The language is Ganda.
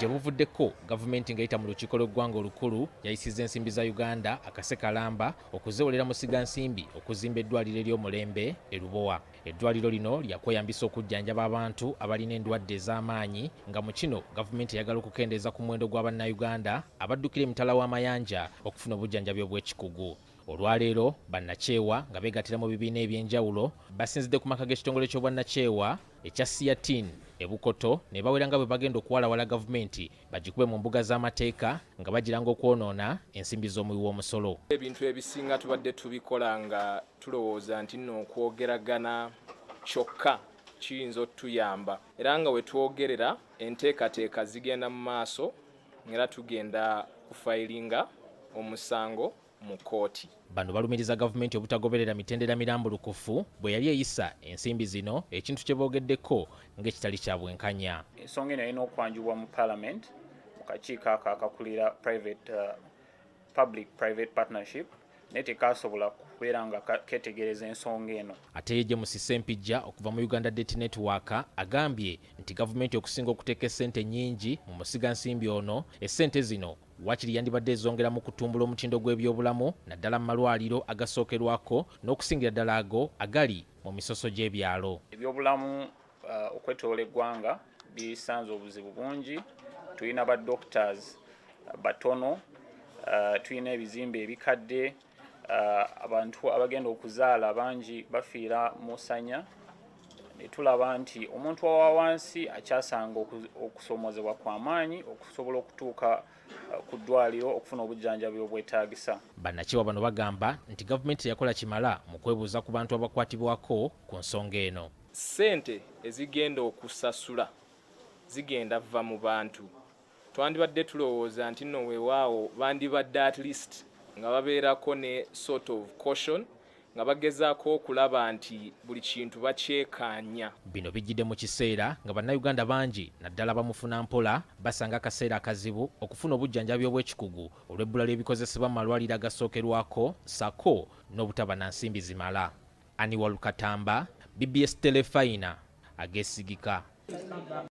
gye buvuddeko gavumenti ng'eyita mu lukiiko lw'eggwanga olukulu yayisizza ensimbi za Uganda akase kalamba okuzewolera musigansimbi okuzimba eddwaliro ery'omulembe e Lubowa. Eddwaliro lino lyakweyambisa okujjanjaba abantu abalina endwadde ez'amaanyi nga mu kino gavumenti eyagala okukendeeza ku muwendo gw'Abannayuganda abaddukira emitala w'amayanja okufuna obujjanjabi obw'ekikugu. Olwaleero bannakyewa nga beegattira mu bibiina eby'enjawulo basinzidde ku maka g'ekitongole ky'obwannakyewa ekya Siatin e Bukoto ne bawera nga bwe bagenda okuwalawala gavumenti bagikube mu mbuga z'amateeka nga bagiranga okwonoona ensimbi z'omuwi w'omusolo. Ebintu ebisinga tubadde tubikola nga tulowooza nti nno okwogeragana kyokka kiyinza otuyamba era nga we twogerera enteekateeka zigenda mu maaso era tugenda kufayiringa omusango mu kooti. Bano balumiriza gavumenti obutagoberera mitendera mirambulukufu bwe yali eyisa ensimbi zino, ekintu kye boogeddeko ng'ekitali kya bwenkanya. Ensonga eno erina okwanjibwa mu Parliament mu kakiiko ako akakulira public private partnership naye tekasobola kubeera nga ketegereza ensonga eno. Ate ye James Ssempijja okuva mu Uganda Debt Network agambye nti gavumenti okusinga okuteeka essente nnyingi mu musigansimbi ono, essente zino wakiri yandibadde ezongera mu kutumbula omutindo gw'ebyobulamu naddala mu malwaliro agasookerwako n'okusingira ddala ago agali mu misoso gy'ebyalo. Ebyobulamu okwetoola eggwanga bisanze obuzibu bungi. Tulina ba doctors batono, tulina ebizimbe ebikadde, abantu abagenda okuzaala bangi bafiira mu ssanya. Tulaba nti omuntu wa wansi akyasanga okusoomozebwa kw'amaanyi okusobola okutuuka ku ddwaliro okufuna obujjanjabi obwetaagisa. Bannakyewa bano bagamba nti gavumenti yakola kimala mu kwebuuza ku bantu abakwatibwako ku nsonga eno. Ssente ezigenda okusasula zigenda vva mu bantu. Twandibadde tulowooza nti nno weewaawo bandibadde at least nga babeerako ne sort of caution nga bagezaako okulaba nti buli kintu bakyekaanya. Bino bijjidde mu kiseera nga bannayuganda bangi naddala bamufuna mpola basanga akaseera akazibu okufuna obujjanjabi obw'ekikugu olw'ebbula ly'ebikozesebwa mu malwaliro agasookerwako sako n'obutaba na nsimbi zimala. Ani Walukatamba, BBS Telefayina, ageesigika.